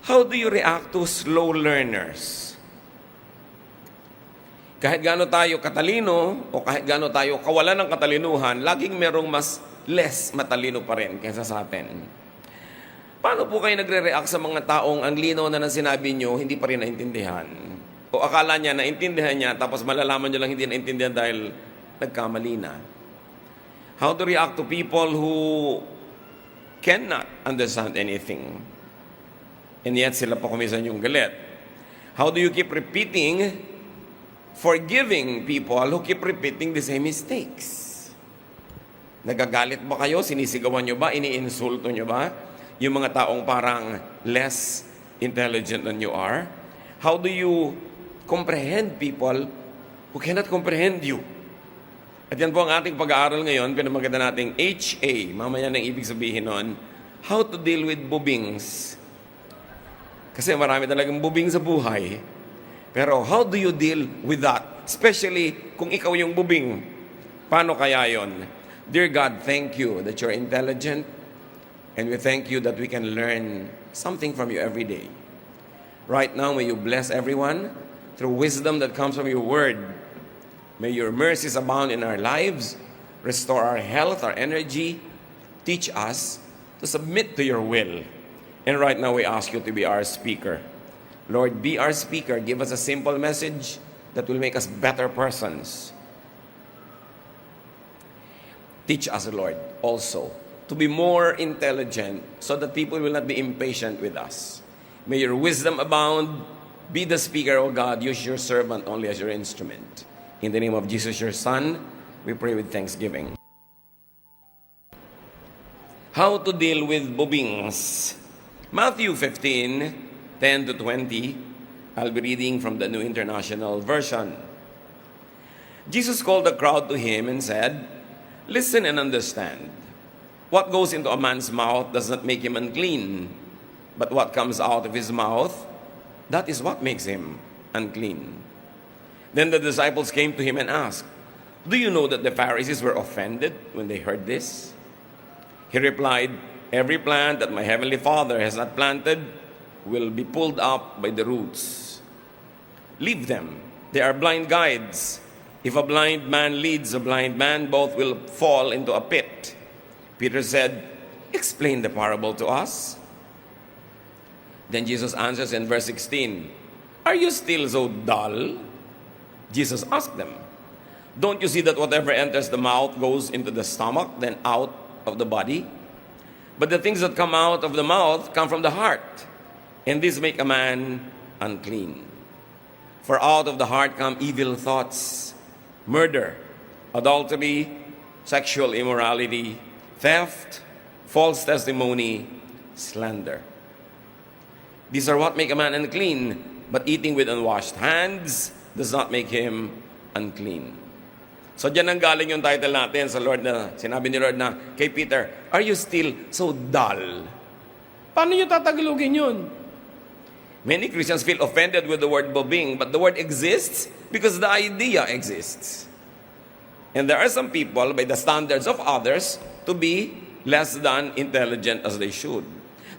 How do you react to slow learners? Kahit gaano tayo katalino o kahit gaano tayo kawalan ng katalinuhan, laging merong mas less matalino pa rin kaysa sa atin. Paano po kayo nagre-react sa mga taong ang linaw na ng sinabi nyo, hindi pa rin naintindihan? O akala niya, naintindihan niya, tapos malalaman nyo lang hindi naintindihan dahil nagkamali na. How to react to people who cannot understand anything, and yet sila pa kumisan yung galit? How do you keep repeating, forgiving people who keep repeating the same mistakes? Nagagalit ba kayo? Sinisigawan nyo ba? Iniinsulto nyo ba? Yung mga taong parang less intelligent than you are? How do you comprehend people who cannot comprehend you? At yan po ang ating pag-aaral ngayon, pinamaganda nating HA, mamaya nang ibig sabihin nun, how to deal with bubings. Kasi marami talagang bubing sa buhay. Pero how do you deal with that? Especially kung ikaw yung bubing. Paano kaya yon? Dear God, thank you that you're intelligent, and we thank you that we can learn something from you every day. Right now, may you bless everyone through wisdom that comes from your word. May your mercies abound in our lives, restore our health, our energy, teach us to submit to your will. And right now, we ask you to be our speaker. Lord, be our speaker. Give us a simple message that will make us better persons. Teach us, Lord, also to be more intelligent so that people will not be impatient with us. May your wisdom abound. Be the speaker, O God. Use your servant only as your instrument. In the name of Jesus, your Son, we pray with thanksgiving. How to deal with bubings. Matthew 15, 10 to 20. I'll be reading from the New International Version. Jesus called the crowd to him and said, "Listen and understand. What goes into a man's mouth does not make him unclean, but what comes out of his mouth, that is what makes him unclean." Then the disciples came to him and asked, "Do you know that the Pharisees were offended when they heard this?" He replied, "Every plant that my heavenly Father has not planted will be pulled up by the roots. Leave them. They are blind guides. If a blind man leads a blind man, both will fall into a pit." Peter said, "Explain the parable to us." Then Jesus answers in verse 16, "Are you still so dull?" Jesus asked them, "Don't you see that whatever enters the mouth goes into the stomach, then out of the body? But the things that come out of the mouth come from the heart, and these make a man unclean. For out of the heart come evil thoughts, murder, adultery, sexual immorality, theft, false testimony, slander. These are what make a man unclean, but eating with unwashed hands does not make him unclean." So dyan ang galing yung title natin sa Lord na sinabi ni Lord na kay Peter, "Are you still so dull?" Paano nyo tatagalogin yun? Many Christians feel offended with the word bubing, but the word exists because the idea exists. And there are some people, by the standards of others, to be less than intelligent as they should.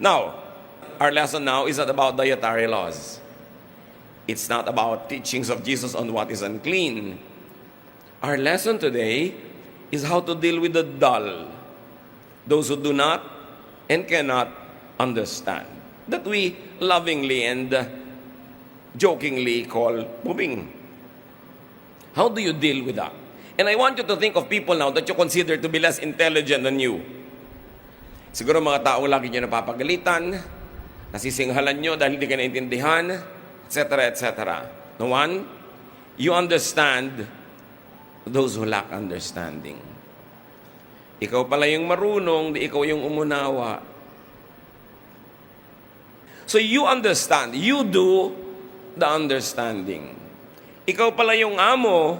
Now, our lesson now is not about dietary laws. It's not about teachings of Jesus on what is unclean. Our lesson today is how to deal with the dull, those who do not and cannot understand, that we lovingly and jokingly call bubing. How do you deal with that? And I want you to think of people now that you consider to be less intelligent than you. Siguro mga taong lagi nyo napapagalitan, nasisinghalan nyo dahil hindi ka naintindihan, etc., etc. No one, you understand those who lack understanding. Ikaw pala yung marunong, di ikaw yung umunawa. So you understand, you do the understanding. Ikaw pala yung amo,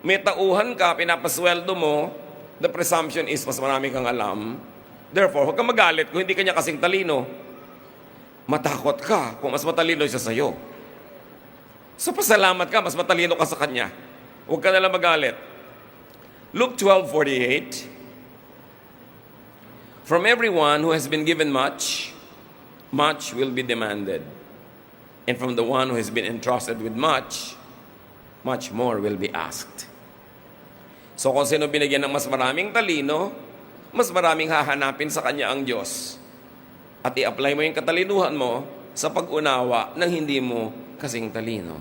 may tauhan ka, pinapasweldo mo, the presumption is mas marami kang alam. Therefore, huwag kang magalit kung hindi kanya kasing talino. Matakot ka kung mas matalino siya sa'yo. So pasalamat ka, mas matalino ka sa kanya. Huwag ka nalang magalit. Luke 12:48. From everyone who has been given much, much will be demanded. And from the one who has been entrusted with much, much more will be asked. So kung sino binigyan ng mas maraming talino, mas maraming hahanapin sa kanya ang Diyos. At i-apply mo yung katalinuhan mo sa pag-unawa ng hindi mo kasing talino.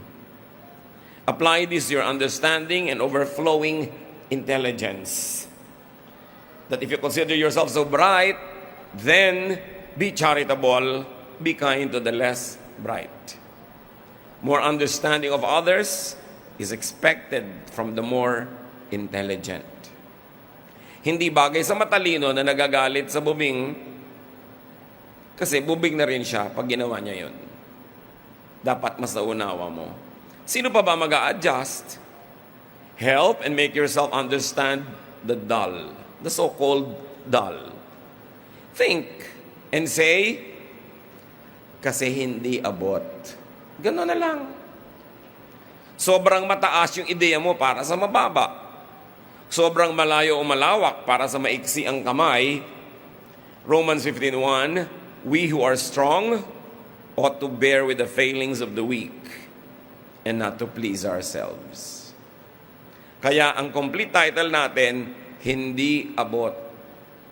Apply this to your understanding and overflowing intelligence. That if you consider yourself so bright, then be charitable, be kind to the less bright. More understanding of others is expected from the more intelligent. Hindi bagay sa matalino na nagagalit sa bubing, kasi bubing na rin siya pag ginawa niya yun. Dapat mas naunawa mo. Sino pa ba mag-a-adjust? Help and make yourself understand the dull, the so-called dull. Think and say, kasi hindi abot. Gano'n na lang. Sobrang mataas yung ideya mo para sa mababa. Sobrang malayo o malawak para sa maiksi ang kamay. Romans 15:1, we who are strong ought to bear with the failings of the weak and not to please ourselves. Kaya ang complete title natin, Hindi Abot.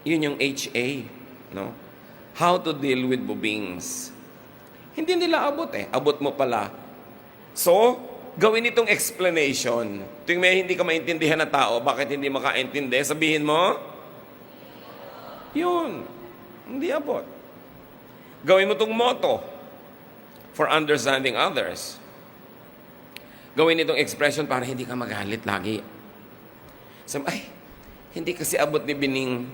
Yun yung HA, no? How to deal with bubings. Hindi nila abot eh. Abot mo pala. So, gawin itong explanation. Tuwing may hindi ka maintindihan na tao, bakit hindi makaintindi? Sabihin mo, yun, hindi abot. Gawin mo itong motto for understanding others. Gawin itong expression para hindi ka magalit lagi. Sabi, ay, hindi kasi abot ni Bining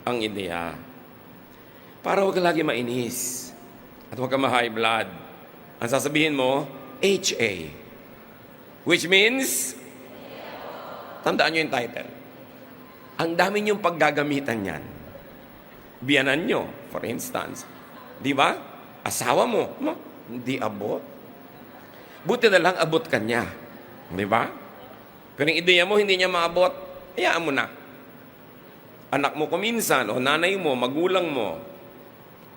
ang ideya. Para huwag ka lagi mainis. At huwag ka ma-high blood. Ang sasabihin mo, HA. Which means, tandaan nyo yung title. Ang dami nyong paggagamitan yan. Biyanan nyo, for instance. Di ba? Asawa mo, hindi abot. Buti na lang abot ka niya. Di ba? Pero yung ideya mo, hindi niya maabot, hayaan mo na. Anak mo kuminsan, o nanay mo, magulang mo,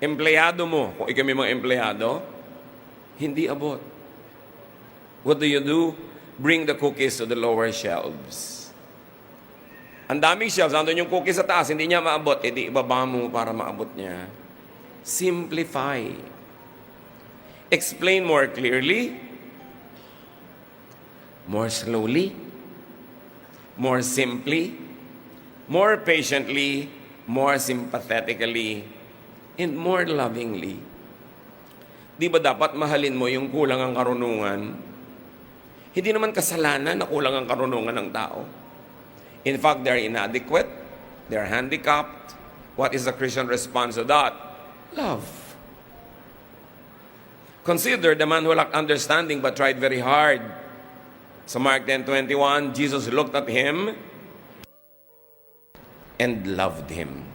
empleyado mo, kung ikaw may mga empleyado, hindi abot. What do? Bring the cookies to the lower shelves. Ang daming shelves, nandun yung cookies sa taas, hindi niya maabot, edi ibaba mo para maabot niya. Simplify. Explain more clearly, more slowly, more simply, more patiently, more sympathetically, and more lovingly. Di ba dapat mahalin mo yung kulang ang karunungan? Hindi naman kasalanan na kulang ang karunungan ng tao. In fact, they're inadequate, they're handicapped. What is the Christian response to that? Love. Consider the man who lacked understanding but tried very hard. So Mark 10:21, Jesus looked at him and loved him.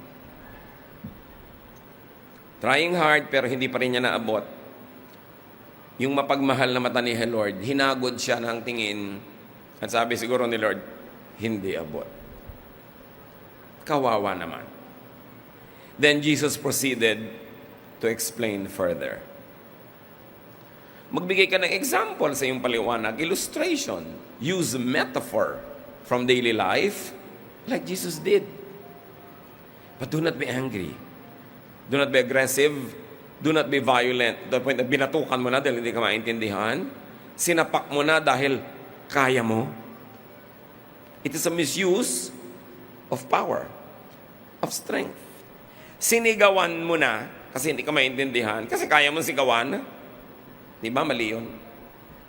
Trying hard pero hindi pa rin niya naabot. Yung mapagmahal na mata ni Lord, hinagod siya ng tingin. At sabi siguro ni Lord, hindi abot. Kawawa naman. Then Jesus proceeded to explain further. Magbigay ka ng example sa iyong paliwanag, illustration. Use metaphor from daily life like Jesus did. But do not be angry. Do not be aggressive. Do not be violent. To the point na binatukan mo na dahil hindi ka maintindihan. Sinapak mo na dahil kaya mo. It is a misuse of power, of strength. Sinigawan mo na kasi hindi ka maintindihan, kasi kaya mo sigawan. Di ba? Mali yun.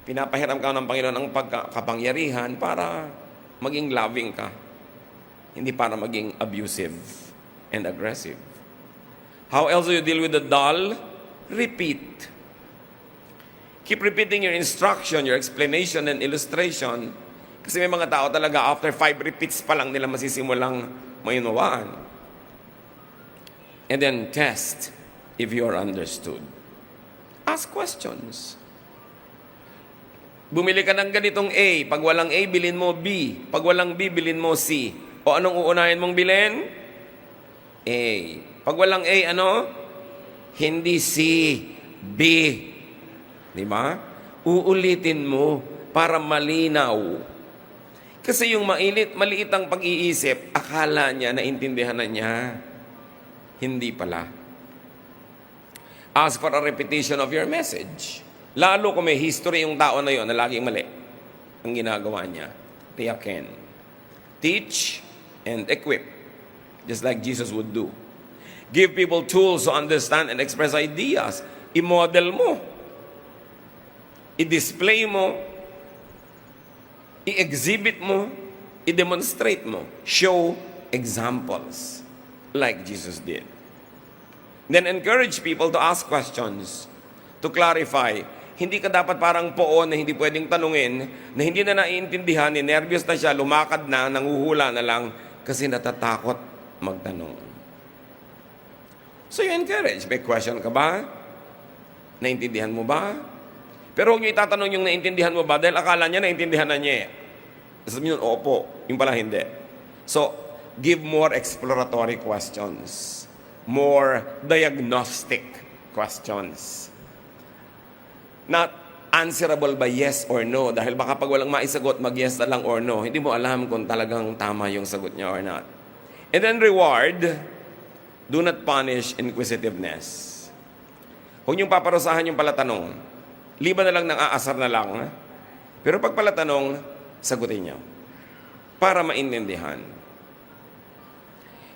Pinapahiram ka ng Panginoon ang pagkakapangyarihan para maging loving ka. Hindi para maging abusive and aggressive. How else do you deal with the dull? Repeat. Keep repeating your instruction, your explanation, and illustration. Kasi may mga tao talaga, after 5 repeats pa lang nila masisimulang mayunawaan. And then test if you are understood. Ask questions. Bumili ka ng ganitong A. Pag walang A, bilhin mo B. Pag walang B, bilhin mo C. O anong uunahin mong bilhin? A. Pag walang A, ano? Hindi C, B. Di ba? Uulitin mo para malinaw. Kasi yung maliit ang pag-iisip, akala niya, naintindihan na niya. Hindi pala. Ask for a repetition of your message. Lalo kung may history yung tao na yon na laging mali ang ginagawa niya. Tiyakin. Teach and equip. Just like Jesus would do. Give people tools to understand and express ideas. I-model mo. I-display mo. I-exhibit mo, i-demonstrate mo. Show examples like Jesus did. Then encourage people to ask questions, to clarify. Hindi ka dapat parang poon na hindi pwedeng tanungin, na hindi na naiintindihan, nervyos na siya, lumakad na, nanguhula na lang, kasi natatakot magtanong. So you encourage. May question ka ba? Naintindihan mo ba? Pero huwag niyo itatanong yung naintindihan mo ba dahil akala niya naintindihan na niya. Sabi niyo, opo. Yung pala hindi. So, give more exploratory questions. More diagnostic questions. Not answerable by yes or no. Dahil baka pag walang maisagot, mag-yes na lang or no. Hindi mo alam kung talagang tama yung sagot niya or not. And then reward, do not punish inquisitiveness. Huwag niyong paparusahan yung palatanong. Liba na lang ng aasar na lang. Pero pag pala tanong, sagutin niyo. Para maintindihan.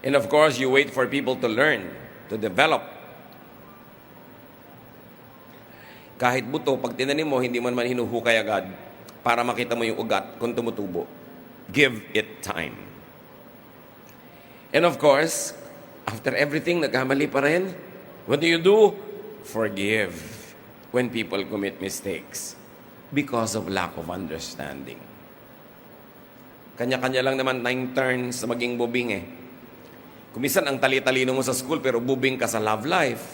And of course, you wait for people to learn, to develop. Kahit buto, pag tinanim mo, hindi mo naman hinuhukay agad para makita mo yung ugat kung tumutubo. Give it time. And of course, after everything, nagkamali pa rin. What do? Forgive. When people commit mistakes because of lack of understanding. Kanya-kanya lang naman tayong turns sa maging bubing eh. Kumisan ang tali-talino mo sa school pero bubing ka sa love life.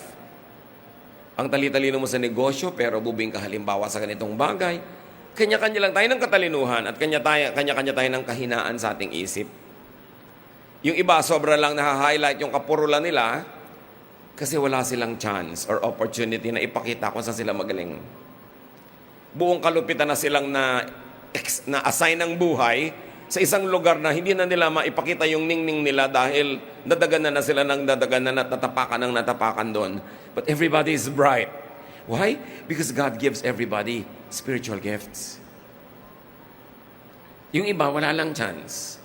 Ang tali-talino mo sa negosyo pero bubing ka halimbawa sa ganitong bagay. Kanya-kanya lang tayo ng katalinuhan at kanya-kanya tayo ng kahinaan sa ating isip. Yung iba sobra lang na-highlight yung kapurulan nila kasi wala silang chance or opportunity na ipakita kung saan sila magaling. Buong kalupitan na silang na-assign ng buhay sa isang lugar na hindi na nila maipakita yung ningning nila dahil nadaganan na sila ng nadaganan at natapakan doon. But everybody is bright. Why? Because God gives everybody spiritual gifts. Yung iba, wala lang chance.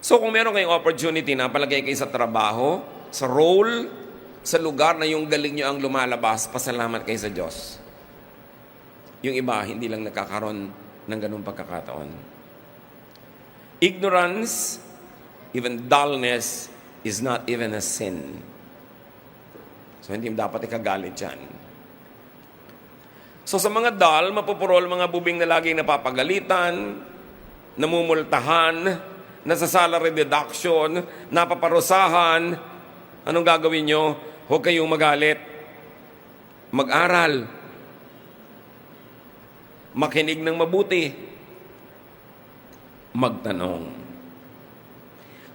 So kung meron kayong opportunity na palagay kayo sa trabaho, sa role, sa lugar na yung galing nyo ang lumalabas, pasalamat kayo sa Diyos. Yung iba, hindi lang nakakaroon ng ganung pagkakataon. Ignorance, even dullness, is not even a sin. So, hindi dapat ikagalit yan. So, sa mga dull, mapupurol mga bubing na laging napapagalitan, namumultahan, nasa salary deduction, napaparusahan, anong gagawin nyo? Huwag kayong magalit. Mag-aral. Makinig ng mabuti. Magtanong.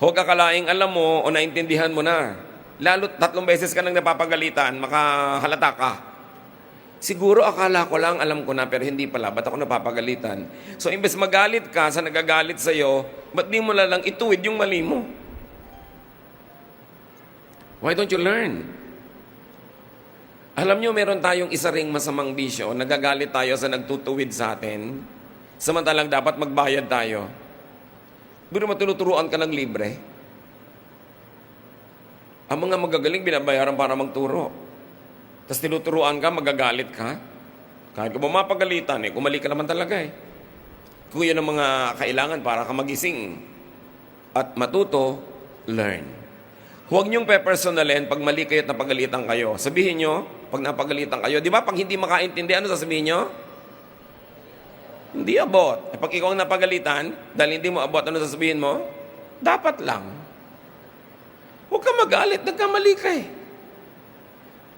Huwag akalaing alam mo o naintindihan mo na. Lalo 3 beses ka nang napapagalitan, makahalata ka. Siguro akala ko lang, alam ko na, pero hindi pala. Ba't ako napapagalitan? So, imbes magalit ka sa nagagalit sa'yo, ba't di mo lang ituwid yung mali mo? Why don't you learn? Alam nyo, meron tayong isa ring masamang bisyo. Nagagalit tayo sa nagtutuwid sa atin. Samantalang dapat magbayad tayo. Pero matuturuan ka ng libre. Ang mga magagaling, binabayaran para magturo. Tapos tinuturuan ka, magagalit ka. Kahit ka mapagalitan, kumali ka naman talaga eh. Kung yun ang mga kailangan para ka magising at matuto, learn. Huwag niyong pe-personalin pag mali kayo at napagalitan kayo. Sabihin niyo, pag napagalitan kayo, di ba pag hindi makaintindi, ano sasabihin niyo? Hindi abot. Pag ikaw ang napagalitan, dahil hindi mo abot, ano sasabihin mo? Dapat lang. Huwag ka magalit, nagkamali ka eh.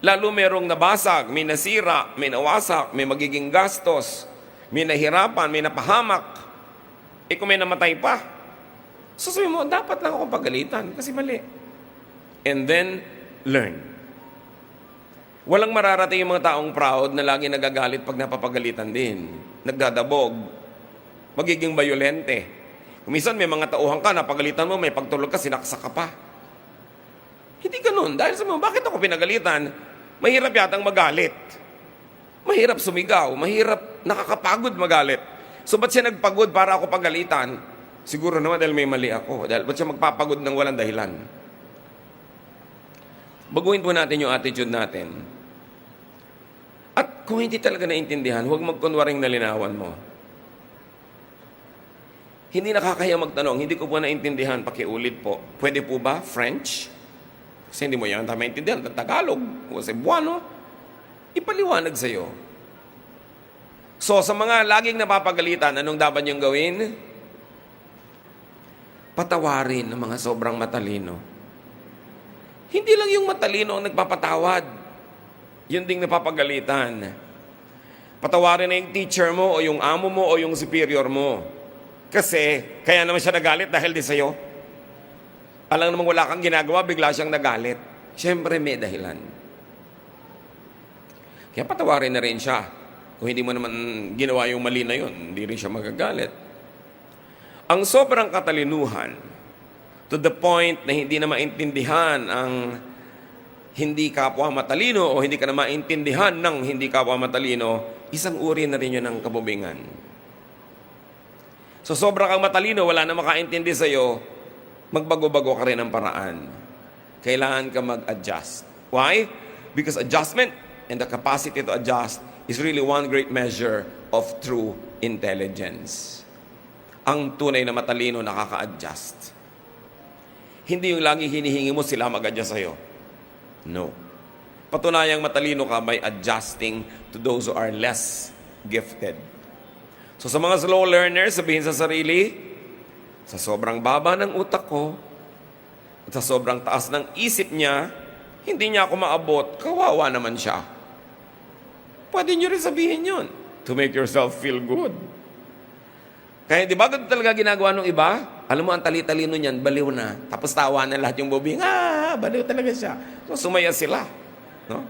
Lalo merong nabasag, may nasira, may nawasak, may magiging gastos, may nahirapan, may napahamak. Kung may namatay pa, sasabihin mo, dapat lang akong pagalitan kasi mali. And then, learn. Walang mararating yung mga taong proud na lagi nagagalit pag napapagalitan din. Nagdadabog. Magiging bayolente. Kuminsan may mga tauhan ka, napagalitan mo, may pagtulog ka, sinaksak ka pa. Hindi ganun. Dahil sa mga, bakit ako pinagalitan? Mahirap yatang magalit. Mahirap sumigaw. Mahirap, nakakapagod magalit. So ba't siya nagpagod para ako pagalitan? Siguro naman dahil may mali ako. Dahil ba't siya magpapagod ng walang dahilan? Baguhin po natin yung attitude natin. At kung hindi talaga naintindihan, huwag magkunwaring nalinawan mo. Hindi nakakaya magtanong, hindi ko po naintindihan, pakiulit po. Pwede po ba French? Kasi hindi mo yan maintindihan, Tagalog, o Cebuano. Ipaliwanag sa'yo. So, sa mga laging napapagalitan, anong dapat niyong gawin? Patawarin ng mga sobrang matalino. Hindi lang yung matalino ang nagpapatawad. Yun ding napapagalitan. Patawarin na yung teacher mo, o yung amo mo, o yung superior mo. Kasi, kaya naman siya nagalit dahil di sa'yo. Alam namang wala kang ginagawa, bigla siyang nagalit. Siyempre, may dahilan. Kaya patawarin na rin siya. Kung hindi mo naman ginawa yung mali na yun, hindi rin siya magagalit. Ang sobrang katalinuhan, to the point na hindi na maintindihan ang hindi kapwa matalino o hindi ka na maintindihan ng hindi kapwa matalino, isang uri na rin yun ng kabubingan. So sobrang kang matalino, wala na makaintindi sa'yo, magbago-bago ka rin ng paraan. Kailangan ka mag-adjust. Why? Because adjustment and the capacity to adjust is really one great measure of true intelligence. Ang tunay na matalino nakaka-adjust. Hindi yung lagi hinihingi mo sila mag-adjust sa'yo. No. Patunayang matalino ka by adjusting to those who are less gifted. So sa mga slow learners, sabihin sa sarili, sa sobrang baba ng utak ko, at sa sobrang taas ng isip niya, hindi niya ako maabot, kawawa naman siya. Pwede niyo rin sabihin yun to make yourself feel good. Kaya di ba ganito talaga ginagawa ng iba? Alam mo, ang tali-talino niyan, baliw na. Tapos tawa na lahat yung bobing, baliw talaga siya. So sumaya sila. No?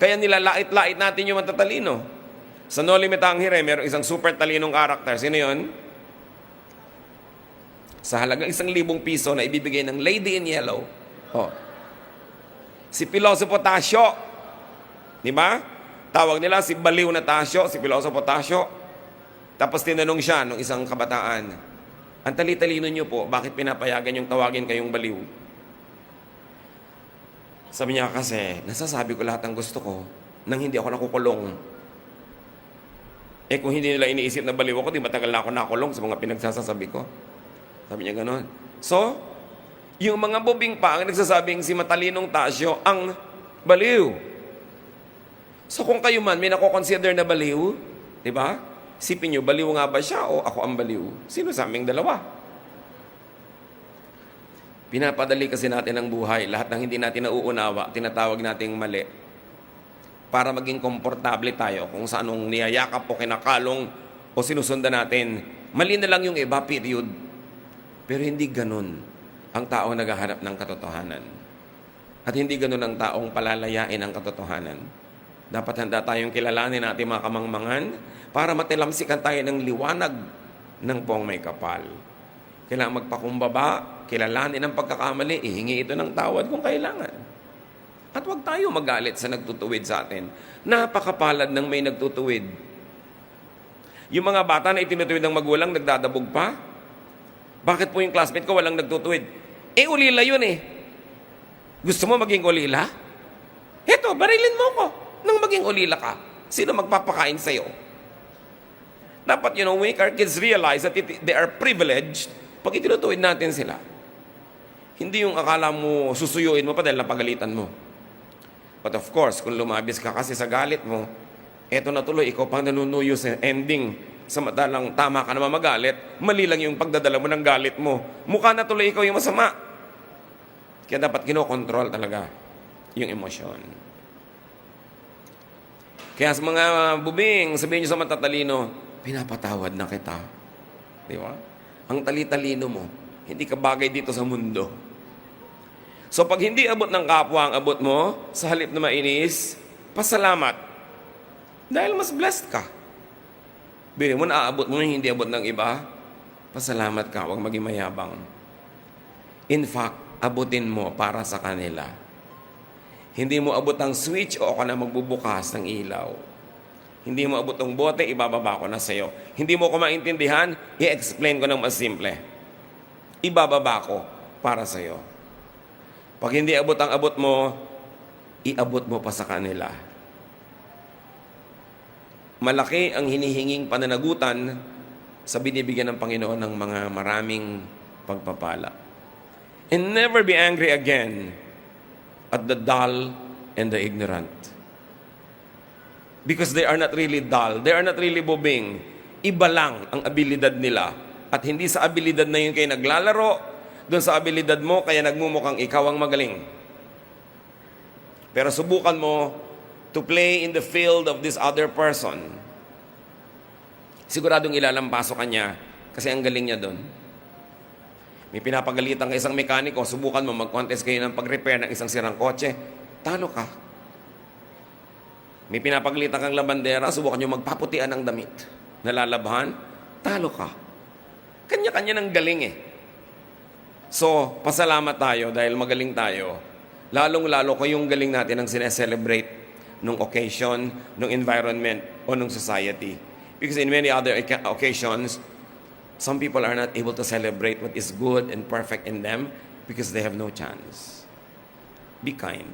Kaya nilalait-lait natin yung matatalino. Sa No Limit Angere, mayroong isang super talinong karakter. Sino yun? Sa halagang 1,000 piso na ibibigay ng Lady in Yellow. Oh. Si Pilosofo Tasio. Di ba? Tawag nila si Baliw na Tasio, si Pilosofo Tasio. Tapos tinanong siya nung isang kabataan, ang tali-talino niyo po, bakit pinapayagan yung tawagin kayong baliw? Sabi niya kasi, nasasabi ko lahat ng gusto ko nang hindi ako nakukulong. Kung hindi nila iniisip na baliw ako, di matagal na ako nakulong sa mga pinagsasasabi ko. Sabi niya ganon. So, yung mga bobing pa ang nagsasabing si matalinong Tasyo ang baliw. So kung kayo man may nako-consider na baliw, di ba? Sipin nyo, baliw nga ba siya o ako ang baliw? Sino sa aming dalawa? Pinapadali kasi natin ang buhay. Lahat ng hindi natin nauunawa, tinatawag nating mali. Para maging komportable tayo kung sa anong niyayakap o kinakalong o sinusundan natin. Mali na lang yung iba, period. Pero hindi ganun ang taong naghahanap ng katotohanan. At hindi ganun ang taong palalayain ang katotohanan. Dapat handa tayong kilalanin natin mga kamangmangan para matilamsikan tayo ng liwanag ng buong may kapal. Kailangan magpakumbaba, kilalanin ang pagkakamali, ihingi ito ng tawad kung kailangan. At huwag tayo magalit sa nagtutuwid sa atin. Napakapalad ng may nagtutuwid. Yung mga bata na itinutuwid ng magulang, nagdadabog pa. Bakit po yung classmate ko walang nagtutuwid? Ulila yun eh. Gusto mo maging ulila? Heto, barilin mo ko nang maging ulila ka. Sino magpapakain sa'yo? Dapat, make our kids realize that they are privileged pag itinutuwid natin sila. Hindi yung akala mo susuyuin mo pa dahil napagalitan mo. But of course, kung lumabis ka kasi sa galit mo, eto na tuloy, ikaw pang nanunuyo sa ending. Samantalang tama ka naman magalit, mali lang yung pagdadala mo ng galit mo. Mukha na tuloy ikaw yung masama. Kaya dapat kinokontrol talaga yung emosyon. Kaya sa mga bubing, sabihin nyo sa matatalino, pinapatawad na kita. Di ba? Ang tali-talino mo, hindi ka bagay dito sa mundo. So pag hindi abot ng kapwa ang abot mo, sa halip na mainis, Pasalamat. Dahil mas blessed ka. Bili mo, naaabot mo yung hindi abot ng iba. Pasalamat ka, huwag maging mayabang. In fact, abutin mo para sa kanila. Hindi mo abot ang switch o ako na magbubukas ng ilaw. Hindi mo abot ang bote, ibababa ko na sa'yo. Hindi mo ko maintindihan, i-explain ko ng mas simple. Ibababa ko para sa'yo. Pag hindi abot ang abot mo, iabot mo pa sa kanila. Malaki ang hinihinging pananagutan sa binibigyan ng Panginoon ng mga maraming pagpapala. And never be angry again at the dull and the ignorant. Because they are not really dull. They are not really bubing. Iba lang ang abilidad nila. At hindi sa abilidad na yun kayo naglalaro, doon sa abilidad mo, kaya nagmumukhang ikaw ang magaling. Pero subukan mo to play in the field of this other person. Siguradong ilalampaso ka niya kasi ang galing niya doon. May pinapagalitan ka isang mekaniko, subukan mo mag-contest kayo ng pag-repair ng isang sirang kotse, talo ka. May pinapagalitan kang labandera, subukan nyo magpaputian ng damit. Nalalabhan, talo ka. Kanya-kanya ng galing eh. So, pasalamat tayo dahil magaling tayo. Lalong-lalo ko yung galing natin ang sineselebrate nung occasion, nung environment, o nung society. Because in many other occasions, some people are not able to celebrate what is good and perfect in them because they have no chance. Be kind.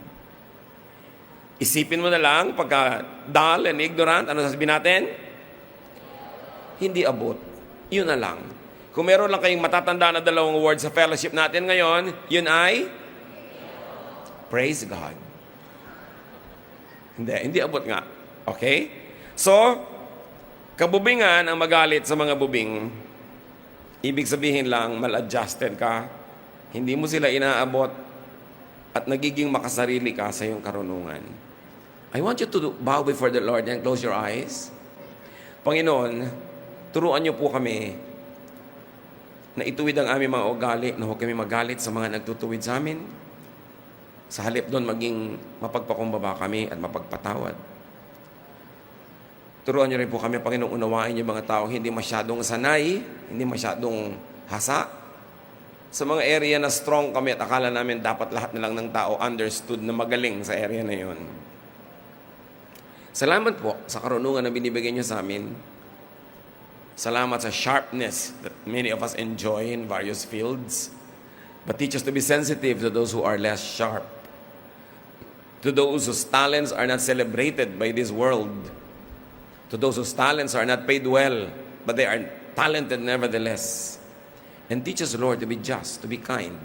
Isipin mo na lang, pagka dull and ignorant, ano sasabihin natin? Hindi abot. Yun na lang. Kung meron lang kayong matatanda na dalawang words sa fellowship natin ngayon, yun ay praise God. Hindi abot nga. Okay? So, kabubingan ang magalit sa mga bubing. Ibig sabihin lang, mal-adjusted ka, hindi mo sila inaabot, at nagiging makasarili ka sa iyong karunungan. I want you to bow before the Lord and close your eyes. Panginoon, turuan niyo po kami na ituwid ang aming mga ugali, na huwag kami magalit sa mga nagtutuwid sa amin. Sa halip doon, maging mapagpakumbaba kami at mapagpatawad. Turuan niyo rin po kami, Panginoon, unawain yung mga tao hindi masyadong sanay, hindi masyadong hasa. Sa mga area na strong kami at akala namin dapat lahat na lang ng tao understood na magaling sa area na yun. Salamat po sa karunungan na binibigay niyo sa amin. Salamat sa sharpness that many of us enjoy in various fields. But teach us to be sensitive to those who are less sharp. To those whose talents are not celebrated by this world. To those whose talents are not paid well, but they are talented nevertheless. And teach us, Lord, to be just, to be kind,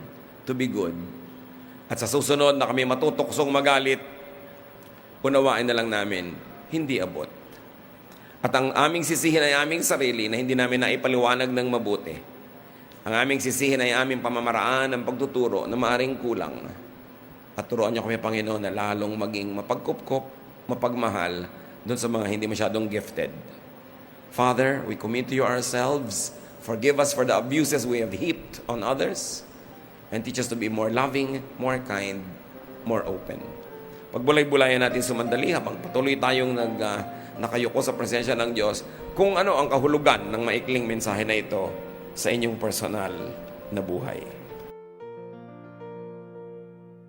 to be good. At sa susunod na kami matutuksong magalit, unawain na lang namin, hindi abot. At ang aming sisihin ay aming sarili na hindi namin naipaliwanag ng mabuti. Ang aming sisihin ay aming pamamaraan ng pagtuturo na maaring kulang. At turuan niyo kami, Panginoon, na lalong maging mapagkupkop, mapagmahal, doon sa mga hindi masyadong gifted. Father, we commit to you ourselves. Forgive us for the abuses we have heaped on others. And teach us to be more loving, more kind, more open. Pagbulay-bulayan natin sumandali habang patuloy tayong nakayuko sa presensya ng Diyos kung ano ang kahulugan ng maikling mensahe na ito sa inyong personal na buhay.